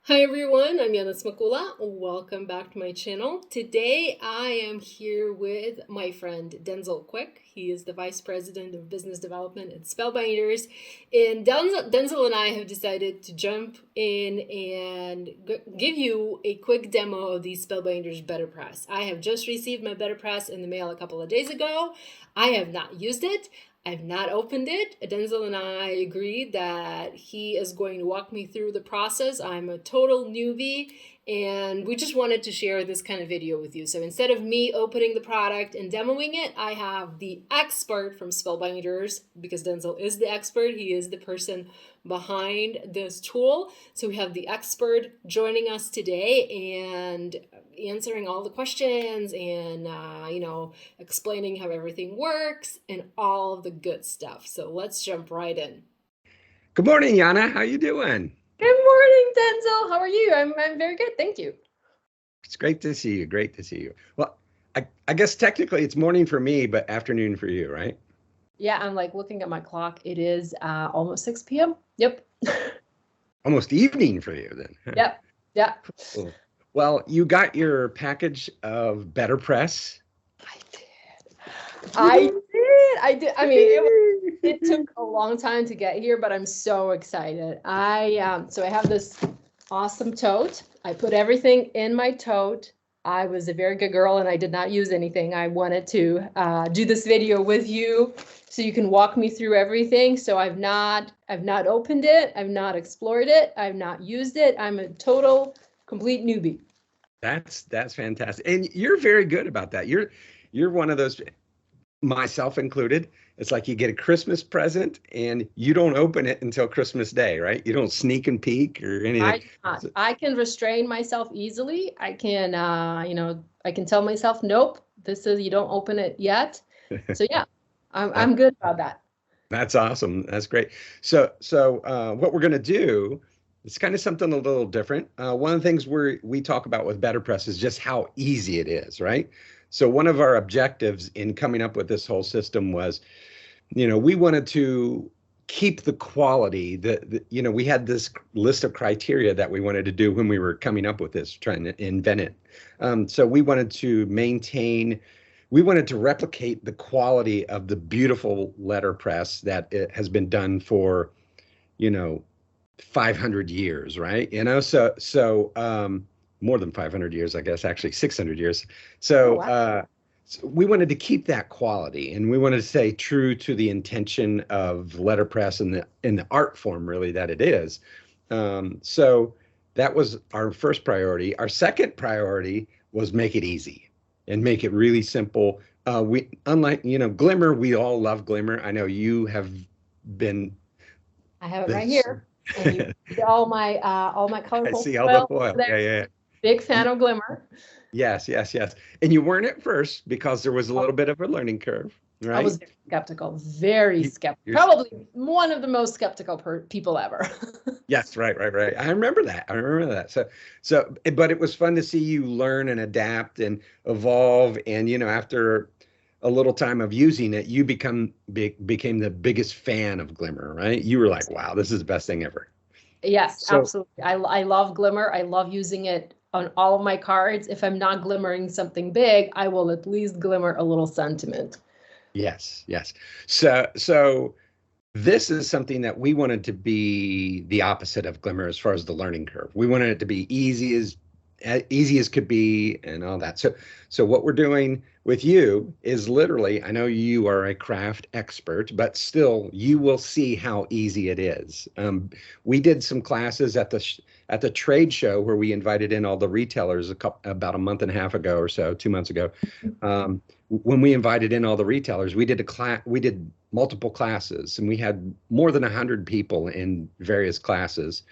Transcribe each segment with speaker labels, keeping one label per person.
Speaker 1: Hi everyone, I'm Yana Smakula. Welcome back to my channel. Today I am here with my friend Denzil Quick. He is the Vice President of Business Development at Spellbinders. And Denzil and I have decided to jump in and give you a quick demo of the Spellbinders Betterpress. I have just received my Betterpress in the mail a couple of days ago. I have not used it. I've not opened it. Denzil and I agreed that he is going to walk me through the process. I'm a total newbie, and we just wanted to share this kind of video with you. So instead of me opening the product and demoing it, I have the expert from Spellbinders, because Denzil is the expert. He is the person behind this tool. So we have the expert joining us today and answering all the questions and, explaining how everything works and all of the good stuff. So let's jump right in.
Speaker 2: Good morning, Yana. How you doing?
Speaker 1: Good morning, Denzil. How are you? I'm very good. Thank you.
Speaker 2: It's great to see you. Great to see you. Well, I guess technically it's morning for me, but afternoon for you, right?
Speaker 1: Yeah, I'm like looking at my clock. It is almost 6 p.m. Yep.
Speaker 2: Almost evening for you then.
Speaker 1: Yep. Yeah.
Speaker 2: Cool. Well, you got your package of Betterpress.
Speaker 1: I did. I mean, it took a long time to get here, but I'm so excited. So I have this awesome tote. I put everything in my tote. I was a very good girl and I did not use anything. I wanted to do this video with you so you can walk me through everything. So I've not opened it. I've not explored it. I've not used it. I'm a total complete newbie.
Speaker 2: That's fantastic. And you're very good about that. You're one of those, myself included. It's like you get a Christmas present and you don't open it until Christmas Day, right? You don't sneak and peek or anything.
Speaker 1: I can restrain myself easily. I can, I can tell myself, nope, you don't open it yet. So yeah, I'm good about that.
Speaker 2: That's awesome. That's great. So what we're going to do, it's kind of something a little different. One of the things we talk about with BetterPress is just how easy it is, right? So one of our objectives in coming up with this whole system was, we wanted to keep the quality we had this list of criteria that we wanted to do when we were coming up with this, trying to invent it. So we wanted to replicate the quality of the beautiful letterpress that it has been done for, 500 years, right? So more than 500 years, I guess, actually 600 years. So,
Speaker 1: wow.
Speaker 2: So we wanted to keep that quality, and we wanted to stay true to the intention of letterpress and the art form, really, that it is. So that was our first priority. Our second priority was make it easy and make it really simple. Unlike Glimmer, we all love Glimmer. I know you have been.
Speaker 1: I have it right here. And you see all my colorful.
Speaker 2: I see all the foil. Yeah.
Speaker 1: Big fan of Glimmer.
Speaker 2: Yes. And you weren't at first because there was a little bit of a learning curve, right?
Speaker 1: I was very skeptical. Probably one of the most skeptical people ever.
Speaker 2: Yes, right. I remember that. So, but it was fun to see you learn and adapt and evolve. And, after a little time of using it, you became the biggest fan of Glimmer, right? You were like, wow, this is the best thing ever.
Speaker 1: Yes, absolutely. I love Glimmer. I love using it on all of my cards. If I'm not glimmering something big, I will at least glimmer a little sentiment.
Speaker 2: Yes. So this is something that we wanted to be the opposite of Glimmer as far as the learning curve. We wanted it to be easy as could be and all that. So what we're doing with you is literally, I know you are a craft expert, but still you will see how easy it is. We did some classes at the trade show where we invited in all the retailers about a month and a half ago or so, 2 months ago. When we invited in all the retailers, we did multiple classes, and we had more than 100 people in various classes.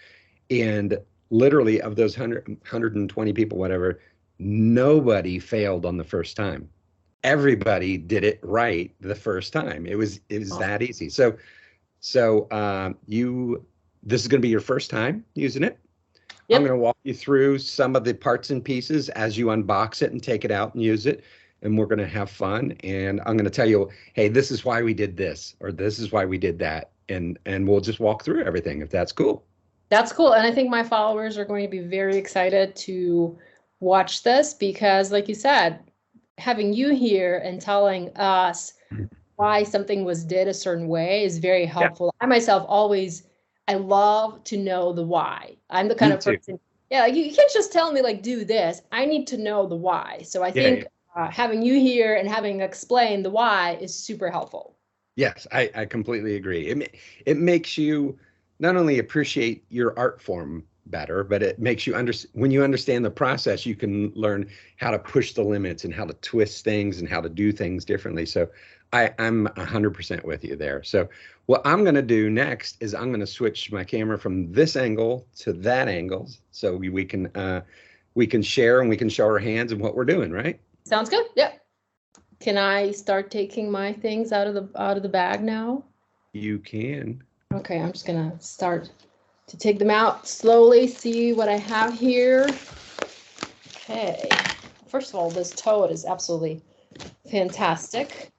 Speaker 2: And literally of those 120 people, whatever, nobody failed on the first time. Everybody did it right the first time. It was that easy. So this is going to be your first time using it. Yep. I'm going to walk you through some of the parts and pieces as you unbox it and take it out and use it. And we're going to have fun. And I'm going to tell you, hey, this is why we did this, or this is why we did that. And we'll just walk through everything, if that's cool.
Speaker 1: That's cool. And I think my followers are going to be very excited to watch this because, like you said, having you here and telling us why something was did a certain way is very
Speaker 2: Yeah,
Speaker 1: helpful. I myself always, I love to know the why. I'm the kind
Speaker 2: me
Speaker 1: of
Speaker 2: too.
Speaker 1: person, yeah, like you can't just tell me like do this. I need to know the why. So I
Speaker 2: Yeah, yeah.
Speaker 1: think having you here and having explained the why is super helpful.
Speaker 2: Yes, I completely agree. It makes you not only appreciate your art form better, but it makes you when you understand the process, you can learn how to push the limits and how to twist things and how to do things differently. So I'm 100% with you there. So what I'm going to do next is I'm going to switch my camera from this angle to that angle so we can share and we can show our hands and what we're doing, right?
Speaker 1: Sounds good. Yeah. Can I start taking my things out of the bag now?
Speaker 2: You can.
Speaker 1: Okay, I'm just gonna start to take them out slowly, see what I have here. Okay. First of all, this tote is absolutely fantastic.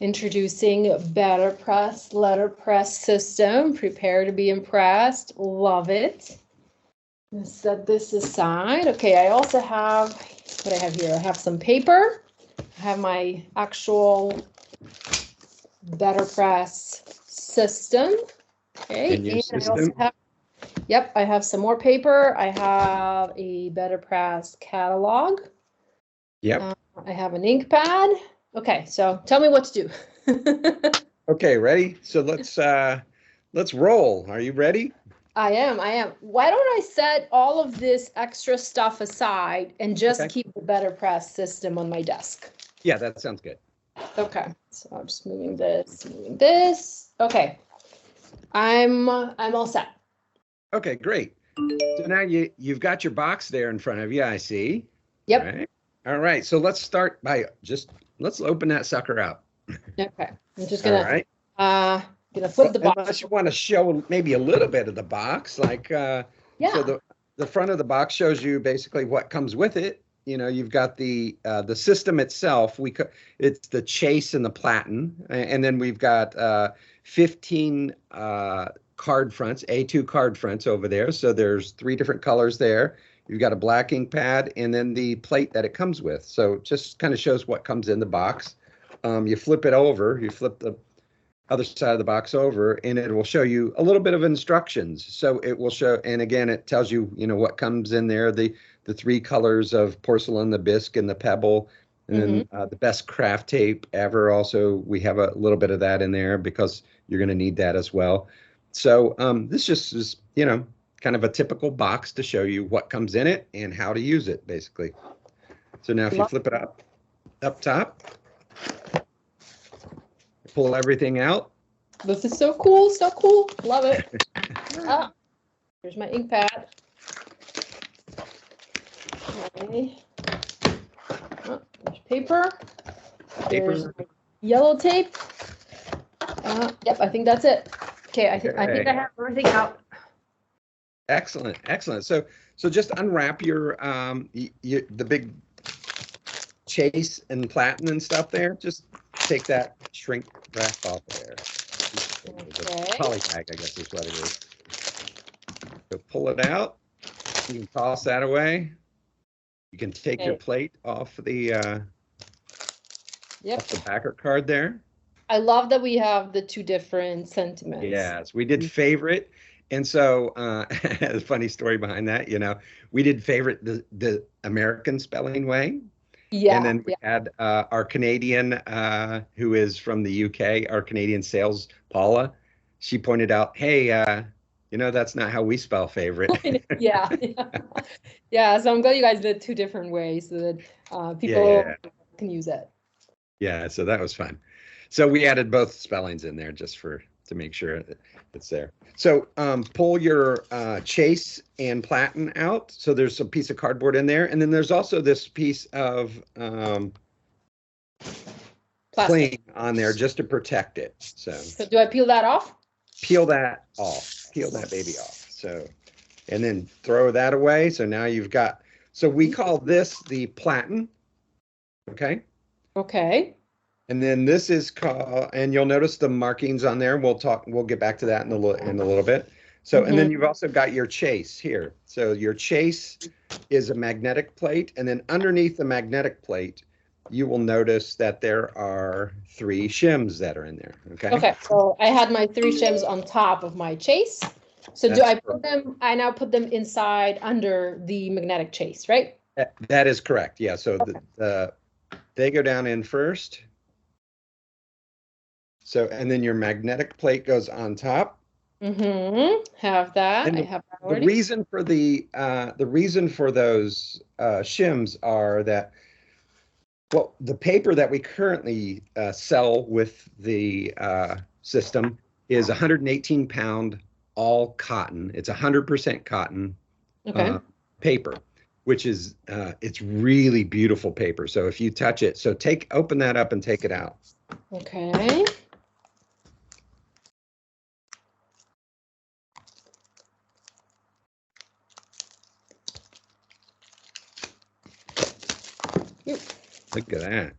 Speaker 1: Introducing BetterPress Letterpress System. Prepare to be impressed. Love it. Let's set this aside. Okay, I also have what I have here. I have some paper. I have my actual BetterPress system. Okay,
Speaker 2: In your
Speaker 1: and I also
Speaker 2: system.
Speaker 1: have, yep, I have some more paper. I have a BetterPress catalog.
Speaker 2: Yep.
Speaker 1: I have an ink pad. Okay, so tell me what to do.
Speaker 2: Okay, ready? So let's roll. Are you ready?
Speaker 1: I am. Why don't I set all of this extra stuff aside and just
Speaker 2: Okay.
Speaker 1: keep the BetterPress system on my desk?
Speaker 2: Yeah, that sounds good.
Speaker 1: Okay, so I'm just moving this, moving this. Okay, I'm all set.
Speaker 2: Okay, great. So now you've got your box there in front of you, I see.
Speaker 1: Yep.
Speaker 2: Right. All right. So let's start by let's open that sucker out.
Speaker 1: Okay, I'm just
Speaker 2: All
Speaker 1: gonna
Speaker 2: right.
Speaker 1: flip the box.
Speaker 2: Unless you want to show maybe a little bit of the box, like so
Speaker 1: Yeah.
Speaker 2: the front of the box shows you basically what comes with it. You know, you've got the system itself. It's the chase and the platen, and then we've got 15 card fronts, A2 card fronts over there. So there's 3 different colors there. You've got a black ink pad and then the plate that it comes with. So it just kind of shows what comes in the box. You flip it over, you flip the other side of the box over, and it will show you a little bit of instructions. So it will show, and again, it tells you, you know, what comes in there, the 3 colors of porcelain, the bisque, and the pebble, and
Speaker 1: Mm-hmm.
Speaker 2: then the best craft tape ever. Also, we have a little bit of that in there because you're going to need that as well. So this just is, you know, kind of a typical box to show you what comes in it and how to use it, basically. So now if you flip it up top, pull everything out.
Speaker 1: This is so cool, so cool. Love it. Ah, here's my ink pad. Okay. Oh, there's paper. There's yellow tape. Yep, I think that's it. Okay, I think I have everything out.
Speaker 2: Excellent, excellent. So just unwrap your the big chase and platen and stuff there. Just take that shrink wrap off of there.
Speaker 1: Okay.
Speaker 2: Poly bag, I guess is what it is. So pull it out. You can toss that away. You can take your plate off the off the backer card there.
Speaker 1: I love that we have the 2 different sentiments.
Speaker 2: Yes, we did favorite. And so a funny story behind that, you know, we did favorite the American spelling way.
Speaker 1: Yeah.
Speaker 2: And then we had our Canadian, who is from the UK, our Canadian sales, Paula. She pointed out, hey, you know, that's not how we spell favorite.
Speaker 1: Yeah. Yeah. So I'm glad you guys did 2 different ways so that people can use it.
Speaker 2: Yeah. So that was fun. So we added both spellings in there just to make sure it's there. So pull your chase and platen out. So there's a piece of cardboard in there. And then there's also this piece of cling on there just to protect it. So
Speaker 1: do I peel that off?
Speaker 2: Peel that off. Peel that baby off. So, and then throw that away. So now you've got, so we call this the platen. Okay.
Speaker 1: Okay.
Speaker 2: And then this is called, and you'll notice the markings on there. We'll get back to that in a little bit. So, and then you've also got your chase here. So your chase is a magnetic plate, and then underneath the magnetic plate, you will notice that there are 3 shims that are in there. Okay.
Speaker 1: Okay. So I had my 3 shims on top of my chase. So do I put them? I now put them inside under the magnetic chase, right?
Speaker 2: That is correct. Yeah. So they go down in first. So, and then your magnetic plate goes on top.
Speaker 1: Have that. I have that already.
Speaker 2: The reason for those shims are that, well, the paper that we currently sell with the system is 118 pound all cotton. It's 100% cotton paper, which is it's really beautiful paper. So if you touch it, so open that up and take it out.
Speaker 1: Okay.
Speaker 2: Look at that.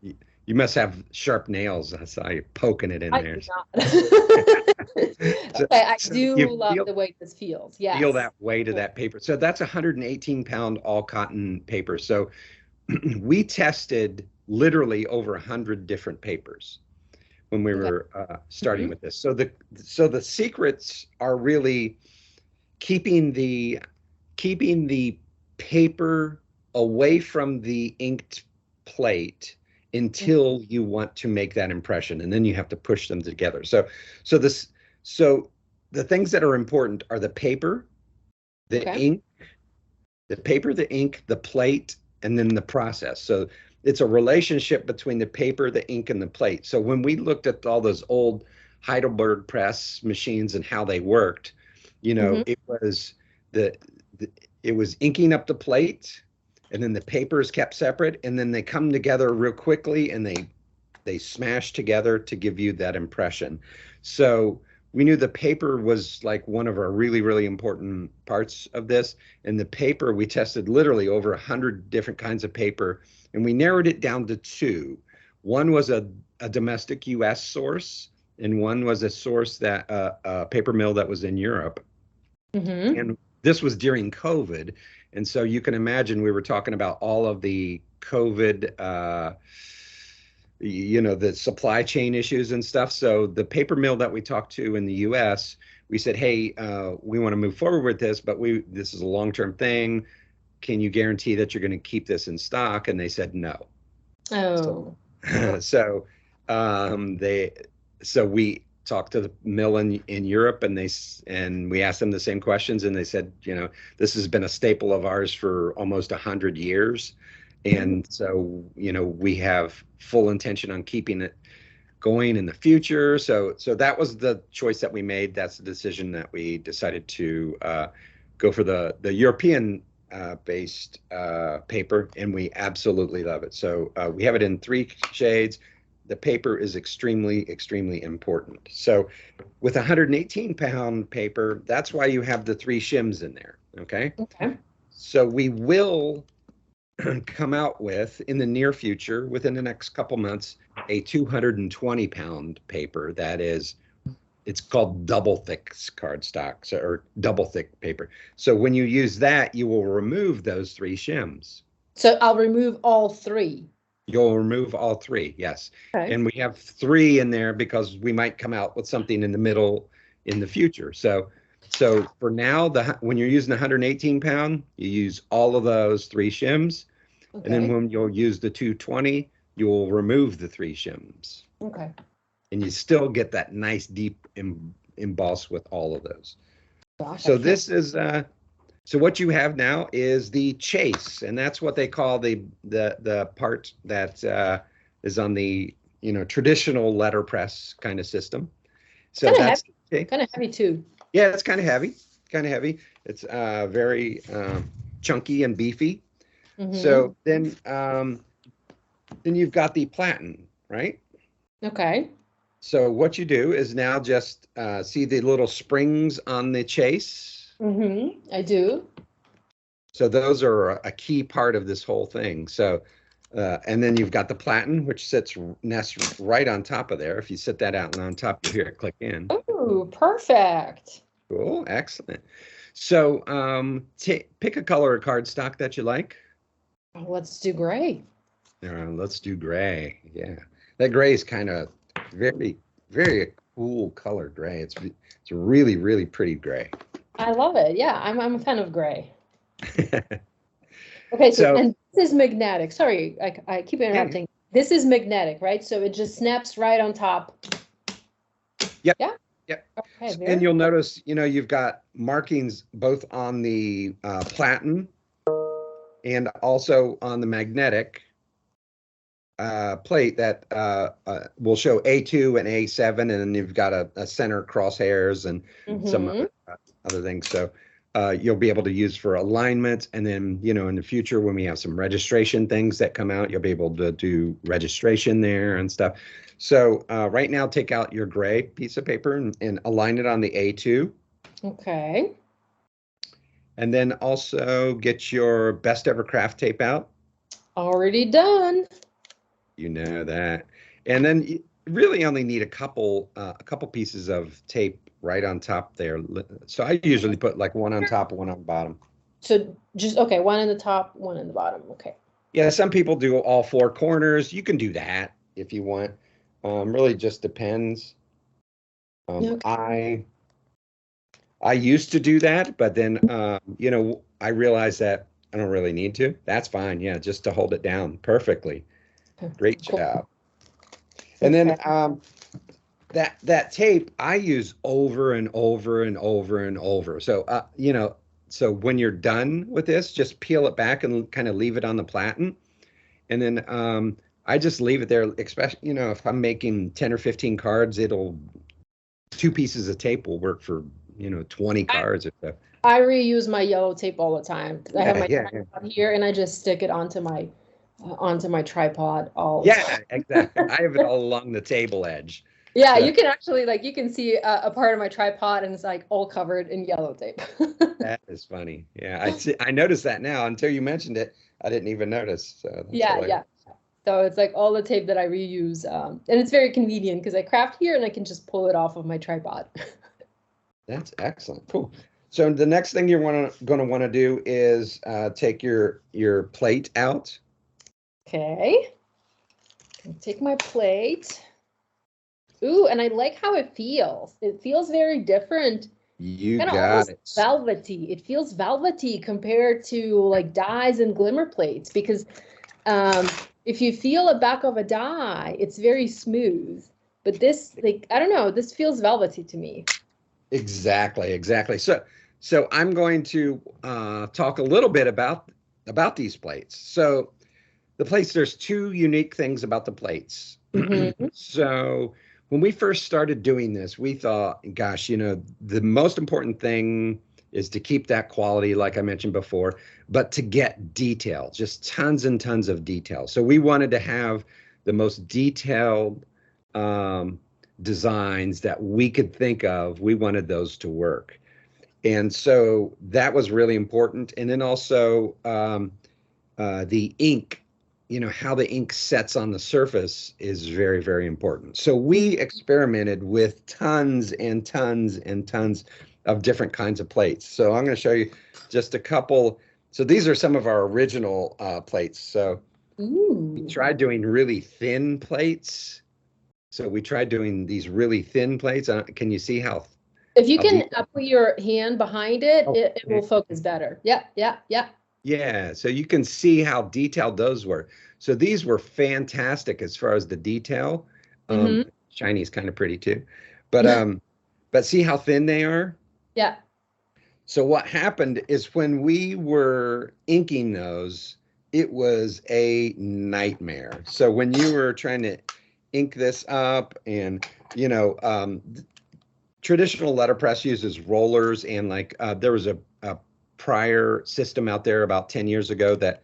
Speaker 2: You must have sharp nails. I saw you poking it in there.
Speaker 1: Okay, I do love the way this feels. Yeah.
Speaker 2: Feel that weight of that paper. So that's 118 pound all cotton paper. So we tested literally over 100 different papers when we were starting with this. So the secrets are really keeping the paper away from the inked plate until you want to make that impression, and then you have to push them together. So the things that are important are the paper, the ink, the paper, the ink, the plate, and then the process. So it's a relationship between the paper, the ink, and the plate. So when we looked at all those old Heidelberg press machines and how they worked, you know, it was it was inking up the plate, and then the paper is kept separate, and then they come together real quickly, and they smash together to give you that impression. So we knew the paper was like one of our really, really important parts of this. And the paper, we tested literally over 100 different kinds of paper, and we narrowed it down to 2. One was a domestic US source, and one was a source that a paper mill that was in Europe. And this was during COVID. And so you can imagine we were talking about all of the COVID, you know, the supply chain issues and stuff. So the paper mill that we talked to in the US, we said, hey, we want to move forward with this, but this is a long-term thing. Can you guarantee that you're going to keep this in stock? And they said no.
Speaker 1: Oh.
Speaker 2: So we talked to the mill in Europe, and we asked them the same questions, and they said, you know, this has been a staple of ours for almost 100 years. And so, you know, we have full intention on keeping it going in the future. So that was the choice that we made. That's the decision that we decided to go for the European based paper, and we absolutely love it. So we have it in 3 shades. The paper is extremely, extremely important. So with 118 pound paper, that's why you have the 3 shims in there. Okay. So we will come out with, in the near future, within the next couple months, a 220 pound paper that is, it's called double thick cardstock, or double thick paper. So when you use that, you will remove those 3 shims.
Speaker 1: So I'll remove all 3.
Speaker 2: You'll remove all 3, yes. And we have 3 in there because we might come out with something in the middle in the future. So for now, when you're using the 118 pound, you use all of those 3 shims. And then when you'll use the 220, you'll remove the 3 shims. And you still get that nice deep emboss with all of those.
Speaker 1: Gosh,
Speaker 2: so this is so what you have now is the chase, and that's what they call the part that is on the, you know, traditional letterpress kind of system. So that's
Speaker 1: kind of heavy too.
Speaker 2: Yeah, it's kind of heavy. It's very chunky and beefy. So then you've got the platen, right? So what you do is now just see the little springs on the chase.
Speaker 1: I do.
Speaker 2: So those are a key part of this whole thing. So, and then you've got the platen, which nests right on top of there. If you sit that out and on top, you hear it click in.
Speaker 1: Oh, perfect.
Speaker 2: Cool, excellent. So, pick a color of cardstock that you like.
Speaker 1: Oh, let's do gray.
Speaker 2: Let's do gray. Yeah, that gray is kind of very, very cool color gray. It's a really, really pretty gray.
Speaker 1: I love it. Yeah, I'm a fan of gray. Okay, so
Speaker 2: So,
Speaker 1: and this is magnetic. Sorry, I keep interrupting. This is magnetic, right? So it just snaps right on top.
Speaker 2: yep,
Speaker 1: Yeah.
Speaker 2: yep.
Speaker 1: Okay.
Speaker 2: And you'll notice, you've got markings both on the platen and also on the magnetic plate that will show A2 and A7, and then you've got a center crosshairs and some other things. So you'll be able to use for alignment, and then in the future when we have some registration things that come out, you'll be able to do registration there and stuff. So right now, take out your gray piece of paper and align it on the A2.
Speaker 1: Okay.
Speaker 2: And then also get your best ever craft tape out.
Speaker 1: Already done.
Speaker 2: You know that. And then you really only need a couple pieces of tape right on top there. So I usually put like one on top, one on bottom.
Speaker 1: So just, okay, one in the top, one in the bottom. Okay.
Speaker 2: Yeah, some people do all four corners. You can do that if you want. Really just depends.
Speaker 1: Okay.
Speaker 2: I used to do that, but then I realized that I don't really need to. That's fine. Yeah, just to hold it down perfectly. Great job. And then that tape I use over and over and over and over. So so when you're done with this, just peel it back and kind of leave it on the platen. And then I just leave it there, especially, if I'm making 10 or 15 cards, 2 pieces of tape will work for, 20 cards or so.
Speaker 1: I reuse my yellow tape all the time. I have my
Speaker 2: tripod
Speaker 1: here, and I just stick it onto my tripod all
Speaker 2: the time. Exactly. I have it all along the table edge.
Speaker 1: Yeah, so you can actually, you can see a part of my tripod, and it's like all covered in yellow tape.
Speaker 2: That is funny. Yeah, I noticed that now. Until you mentioned it, I didn't even notice. So
Speaker 1: yeah. So it's like all the tape that I reuse, and it's very convenient because I craft here and I can just pull it off of my tripod.
Speaker 2: That's excellent. Cool. So the next thing you're going to want to do is take your plate out.
Speaker 1: Okay. Take my plate. Ooh, and I like how it feels. It feels very different.
Speaker 2: You got it.
Speaker 1: Velvety. It feels velvety compared to like dies and glimmer plates, because if you feel the back of a die, it's very smooth. But this, I don't know, this feels velvety to me.
Speaker 2: Exactly. So I'm going to talk a little bit about these plates. So the plates, there's 2 unique things about the plates. So when we first started doing this, we thought, gosh, the most important thing is to keep that quality, like I mentioned before, but to get detail, just tons and tons of detail. So we wanted to have the most detailed designs that we could think of. We wanted those to work. And so that was really important. And then also the ink, how the ink sets on the surface is very, very important. So we experimented with tons and tons and tons of different kinds of plates. So I'm going to show you just a couple. So these are some of our original plates. So we tried doing really thin plates. So we tried doing these really thin plates. Can you see how?
Speaker 1: If you can put your hand behind it, it will focus better. Yeah.
Speaker 2: Yeah, so you can see how detailed those were. So these were fantastic as far as the detail. Shiny's kind of pretty too. But see how thin they are?
Speaker 1: Yeah.
Speaker 2: So what happened is when we were inking those, it was a nightmare. So when you were trying to ink this up, and traditional letterpress uses rollers, and there was a prior system out there about 10 years ago that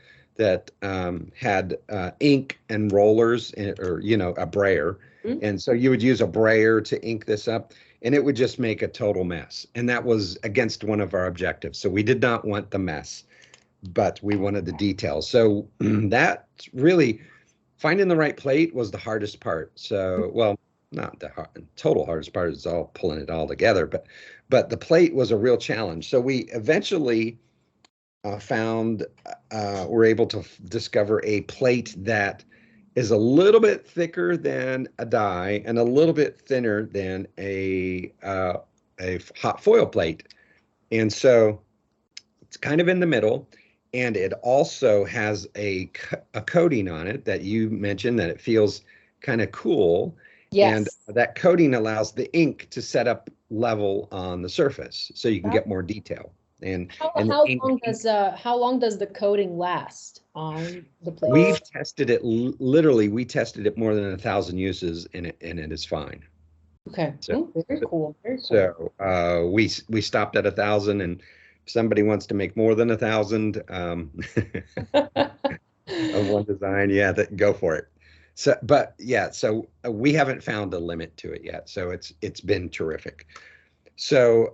Speaker 2: had ink and rollers, or a brayer. And so you would use a brayer to ink this up, and it would just make a total mess. And that was against one of our objectives. So we did not want the mess, but we wanted the details. So that really, finding the right plate was the hardest part. So, well, not the total hardest part is all pulling it all together, but the plate was a real challenge. So we eventually we're able to discover a plate that is a little bit thicker than a die and a little bit thinner than a hot foil plate. And so it's kind of in the middle, and it also has a coating on it that you mentioned that it feels kind of cool. And
Speaker 1: Yes.
Speaker 2: that coating allows the ink to set up level on the surface so you can get more detail. And
Speaker 1: How long does the coating last on the plate?
Speaker 2: we've tested it literally. We tested it more than 1,000 uses, and it is fine.
Speaker 1: Okay.
Speaker 2: So,
Speaker 1: Very cool. Very cool.
Speaker 2: So we stopped at 1,000, and if somebody wants to make more than 1,000 of one design, yeah, go for it. So, but yeah, so we haven't found a limit to it yet. So it's been terrific. So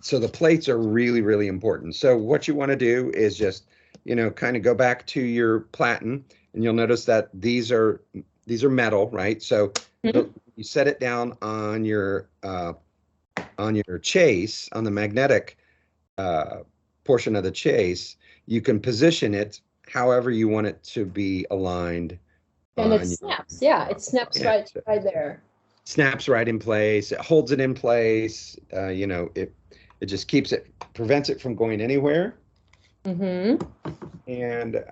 Speaker 2: so the plates are really, really important. So what you want to do is just, kind of go back to your platen, and you'll notice that these are metal, right? So you set it down on your chase, on the magnetic portion of the chase. You can position it however you want it to be aligned.
Speaker 1: And it snaps. Yeah, it snaps right there.
Speaker 2: Snaps right in place. It holds it in place. It just prevents it from going anywhere.
Speaker 1: Mm-hmm.
Speaker 2: And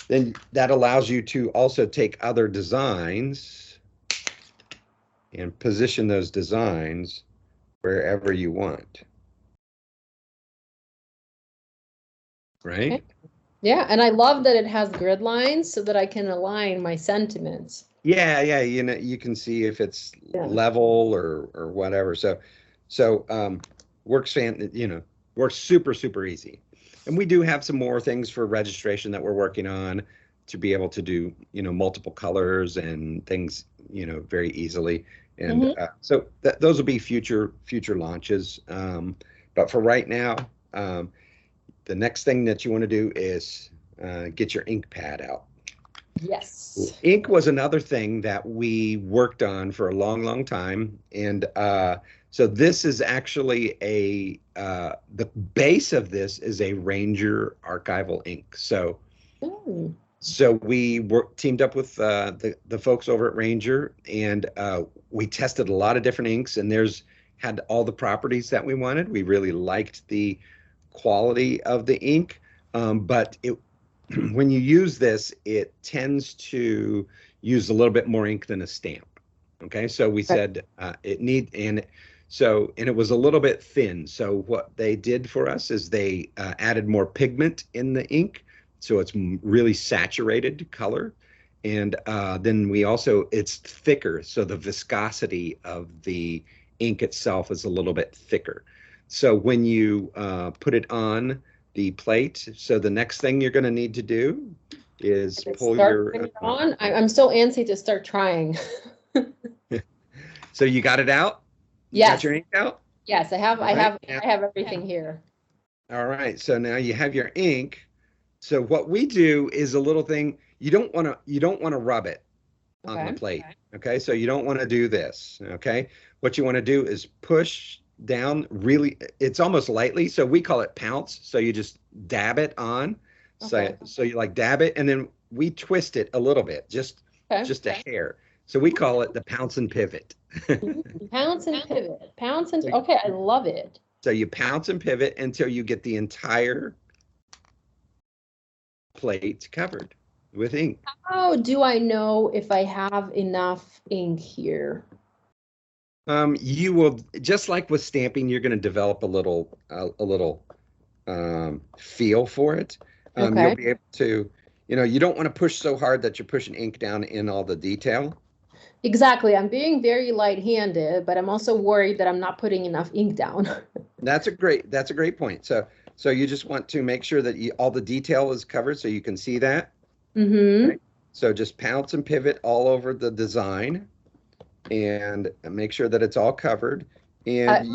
Speaker 2: then that allows you to also take other designs and position those designs wherever you want. Right?
Speaker 1: Okay. Yeah, and I love that it has grid lines so that I can align my sentiments.
Speaker 2: Yeah, you can see if it's level or whatever. So works super, super easy. And we do have some more things for registration that we're working on to be able to do, multiple colors and things, very easily. And so those will be future launches. But for right now, the next thing that you want to do is get your ink pad out.
Speaker 1: Yes.
Speaker 2: Ink was another thing that we worked on for a long, long time. And so this is actually the base of this is a Ranger archival ink. So we teamed up with the folks over at Ranger, and we tested a lot of different inks, and had all the properties that we wanted. We really liked the quality of the ink, but when you use this, it tends to use a little bit more ink than a stamp. Okay, so we said and it was a little bit thin. So what they did for us is they added more pigment in the ink, so it's really saturated color. And then it's thicker, so the viscosity of the ink itself is a little bit thicker. So when you put it on the plate, so the next thing you're going to need to do is pull your
Speaker 1: it on. I'm so antsy to start trying.
Speaker 2: So you got it out?
Speaker 1: Yes.
Speaker 2: Got your ink out?
Speaker 1: Yes, I have everything here.
Speaker 2: All right. So now you have your ink. So what we do is a little thing. You don't want to rub it on the plate. Okay. So you don't want to do this. Okay. What you want to do is push down really, it's almost lightly, so we call it pounce. So you just dab it on. So you like dab it, and then we twist it a little bit, just a hair. So we call it the pounce and pivot.
Speaker 1: Pounce and pivot. Okay, I love it.
Speaker 2: So you pounce and pivot until you get the entire plate covered with ink.
Speaker 1: How do I know if I have enough ink here?
Speaker 2: You will, just like with stamping, you're going to develop a little feel for it. You'll be able to, you don't want to push so hard that you're pushing ink down in all the detail.
Speaker 1: Exactly. I'm being very light-handed, but I'm also worried that I'm not putting enough ink down.
Speaker 2: That's a great point. So you just want to make sure that all the detail is covered so you can see that.
Speaker 1: Mm-hmm.
Speaker 2: Right? So just pounce and pivot all over the design, and make sure that it's all covered. And
Speaker 1: I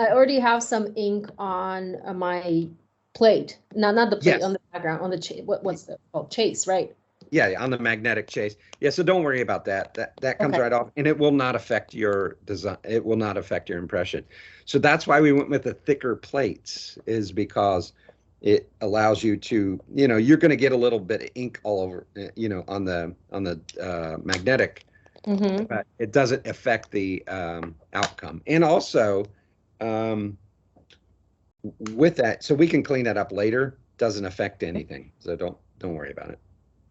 Speaker 1: already have some ink on my plate. No, not the plate, on the background, on the chase. What's the chase, right?
Speaker 2: Yeah, on the magnetic chase. Yeah, so don't worry about that. That comes
Speaker 1: Okay.
Speaker 2: right off, and it will not affect your design. It will not affect your impression. So that's why we went with the thicker plates, is because it allows you to, you're going to get a little bit of ink all over, on the magnetic,
Speaker 1: Mm-hmm.
Speaker 2: but it doesn't affect the outcome. And also, um, with that, so we can clean that up later. Doesn't affect anything. So don't worry about it.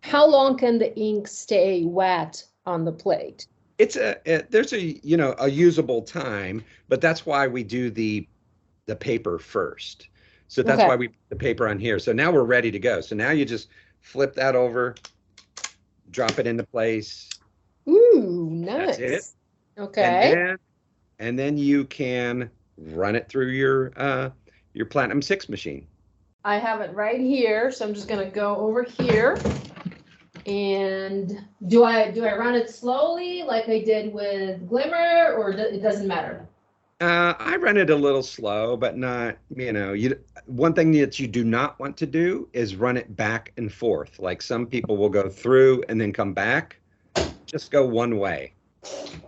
Speaker 1: How long can the ink stay wet on the plate?
Speaker 2: There's a usable time, but that's why we do the paper first. So that's
Speaker 1: Okay.
Speaker 2: why we put the paper on here. So now we're ready to go. So now you just flip that over, drop it into place.
Speaker 1: Ooh,
Speaker 2: That's it.
Speaker 1: nice.
Speaker 2: And
Speaker 1: Okay.
Speaker 2: then you can run it through your Platinum 6 machine.
Speaker 1: I have it right here, so I'm just gonna go over here. And do I run it slowly like I did with Glimmer, or it doesn't matter?
Speaker 2: I run it a little slow, but not, one thing that you do not want to do is run it back and forth. Like some people will go through and then come back. Just go one way.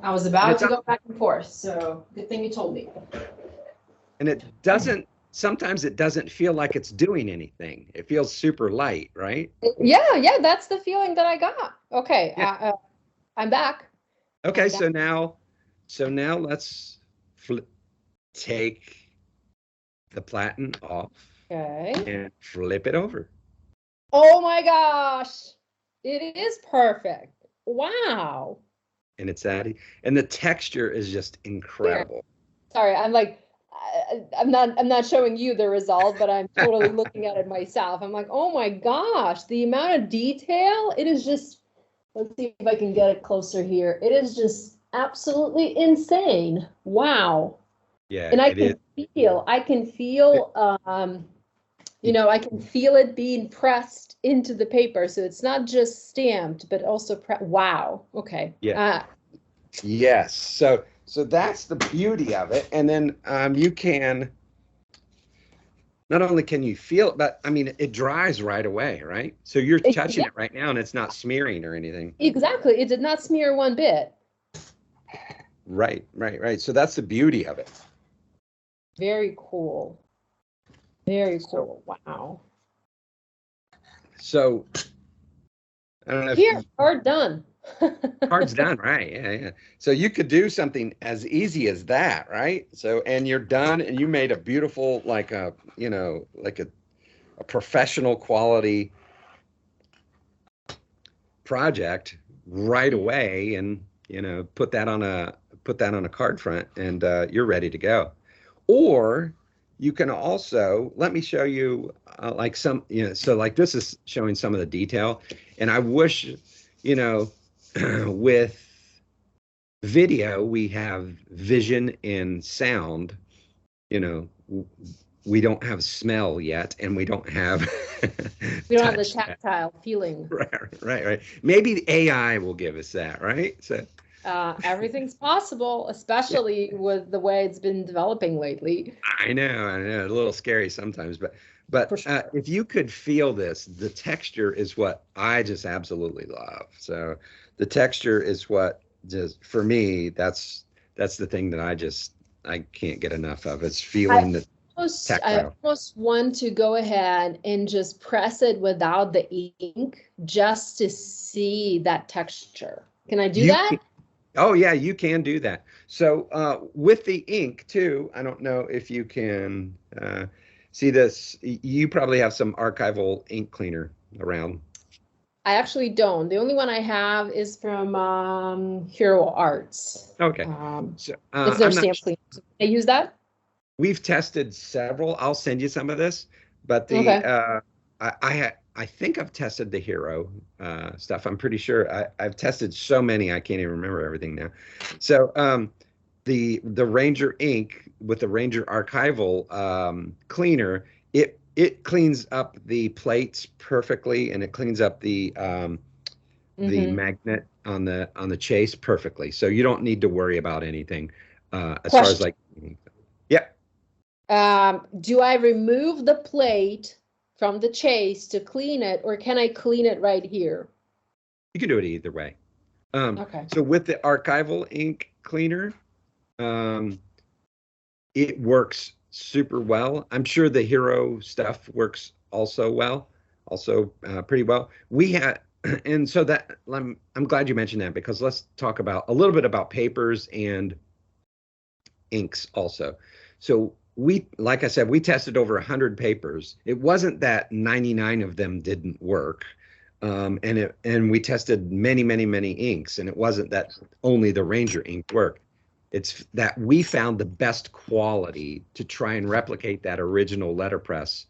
Speaker 1: I was
Speaker 2: And
Speaker 1: about
Speaker 2: it's
Speaker 1: to go back and forth, so good thing you told me.
Speaker 2: and it doesn't sometimes it doesn't feel like it's doing anything. It feels super light, right?
Speaker 1: Yeah, that's the feeling that I got. Okay,
Speaker 2: Yeah.
Speaker 1: I'm back.
Speaker 2: Okay,
Speaker 1: I'm back.
Speaker 2: so now let's take the platen off
Speaker 1: Okay.
Speaker 2: and flip it over.
Speaker 1: Oh my gosh, it is perfect. Wow.
Speaker 2: And it's that, and the texture is just
Speaker 1: Here.
Speaker 2: incredible.
Speaker 1: Sorry, I'm like, I'm not showing you the result, but I'm totally looking at it myself. I'm like, oh my gosh, the amount of detail, it is just, let's see if I can get it closer here. It is just absolutely insane. Wow.
Speaker 2: Yeah,
Speaker 1: And
Speaker 2: it is.
Speaker 1: I can feel, I can feel it being pressed into the paper. So it's not just stamped, but also, wow. Okay.
Speaker 2: Yeah. Yes. So that's the beauty of it. And then you can not only can you feel it, but I mean it dries right away, right? So you're touching
Speaker 1: Yeah,
Speaker 2: it right now and it's not smearing or anything.
Speaker 1: exactly. It did not smear one bit.
Speaker 2: Right. So that's the beauty of it.
Speaker 1: Very cool. Very
Speaker 2: So
Speaker 1: cool. Wow.
Speaker 2: so I don't know if
Speaker 1: Here, card done.
Speaker 2: card's done, right? Yeah. So you could do something as easy as that, right? So and you're done and you made a beautiful like a professional quality project right away and put that on a card front and you're ready to go. Or you can also let me show you like some so like this is showing some of the detail and I wish with video we have vision and sound. you know we don't have smell yet and we don't have
Speaker 1: We don't have the
Speaker 2: touch yet.
Speaker 1: tactile feeling.
Speaker 2: Right. Maybe the AI will give us that, right? So
Speaker 1: Everything's possible,
Speaker 2: yeah,
Speaker 1: especially with the way it's been developing lately.
Speaker 2: I know, a little scary sometimes, but
Speaker 1: For sure.
Speaker 2: if you could feel this, the texture is what I just absolutely love. So the texture is what just for me, that's the thing that I can't get enough of. It's
Speaker 1: I
Speaker 2: feeling the
Speaker 1: I
Speaker 2: tactile.
Speaker 1: almost want to go ahead and just press it without the ink just to see that texture. Can I do
Speaker 2: You
Speaker 1: that?
Speaker 2: can, oh yeah, you can do that. So with the ink too, I don't know if you can see this. You probably have some archival ink cleaner around.
Speaker 1: I actually don't. The only one I have is from Hero Arts.
Speaker 2: Okay. So
Speaker 1: It's their
Speaker 2: I'm not.
Speaker 1: stamp cleaner. Can I use that?
Speaker 2: We've tested several. I'll send you some of this, but
Speaker 1: Okay.
Speaker 2: I think I've tested the Hero stuff. I'm pretty sure I've tested so many I can't even remember everything now. So the Ranger ink with the Ranger archival cleaner, it cleans up the plates perfectly, and it cleans up the
Speaker 1: Mm-hmm.
Speaker 2: magnet on the chase perfectly. So you don't need to worry about anything as far as
Speaker 1: Question.
Speaker 2: like, yeah.
Speaker 1: Do I remove the plate from the chase to clean it, or can I clean it right here?
Speaker 2: You can do it either way.
Speaker 1: Okay.
Speaker 2: So with the archival ink cleaner, it works super well. I'm sure the hero stuff works also pretty well. We had, and so that I'm glad you mentioned that, because let's talk about a little bit about papers and inks also. So like I said, we tested over 100 papers. It wasn't that 99 of them didn't work. And we tested many, many, many inks, and it wasn't that only the Ranger ink worked. It's that we found the best quality to try and replicate that original letterpress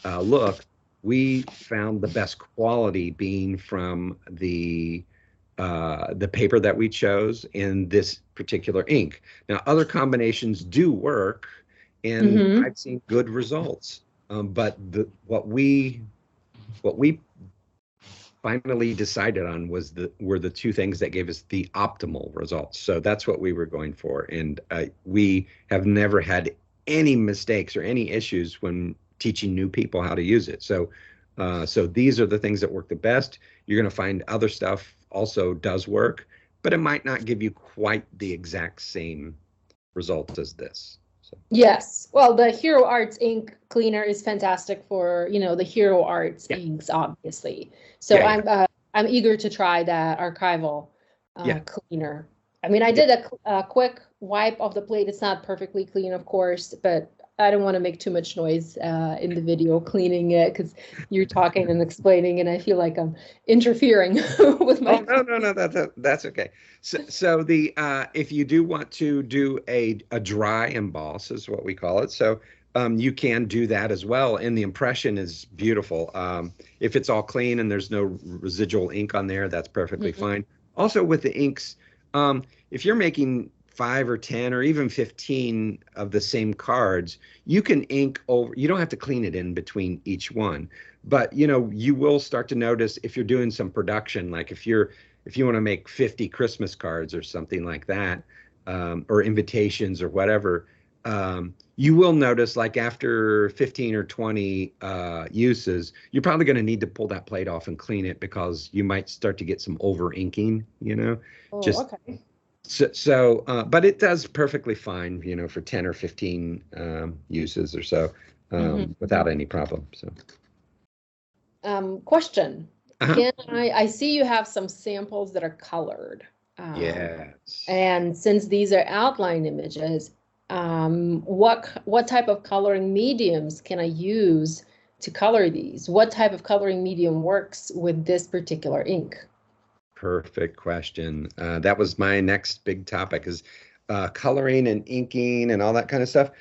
Speaker 2: look. We found the best quality being from the paper that we chose in this particular ink. Now, other combinations do work, and I've seen good results. But what we finally decided on were the two things that gave us the optimal results. So that's what we were going for, and we have never had any mistakes or any issues when teaching new people how to use it. So these are the things that work the best. You're going to find other stuff also does work, but it might not give you quite the exact same result as this. So.
Speaker 1: Yes. Well, the Hero Arts ink cleaner is fantastic for, the Hero Arts inks, obviously. So I'm eager to try that archival cleaner. I mean, I did a quick wipe of the plate. It's not perfectly clean, of course, but I don't want to make too much noise in the video cleaning it, because you're talking and explaining, and I feel like I'm interfering with my.
Speaker 2: Oh, no, that's okay. So the if you do want to do a dry emboss, is what we call it. So you can do that as well, and the impression is beautiful. If it's all clean and there's no residual ink on there, that's perfectly fine. Also with the inks, if you're making 5 or 10 or even 15 of the same cards, you can ink over. You don't have to clean it in between each one, but you will start to notice if you're doing some production, like if you want to make 50 Christmas cards or something like that, or invitations or whatever, you will notice, like after 15 or 20 uses, you're probably going to need to pull that plate off and clean it, because you might start to get some over inking,
Speaker 1: Oh,
Speaker 2: just
Speaker 1: okay.
Speaker 2: So, but it does perfectly fine, for 10 or 15 uses or so, without any problem. So,
Speaker 1: question. I see you have some samples that are colored.
Speaker 2: Yes.
Speaker 1: And since these are outline images, what type of coloring mediums can I use to color these? What type of coloring medium works with this particular ink?
Speaker 2: Perfect question. That was my next big topic, is coloring and inking and all that kind of stuff.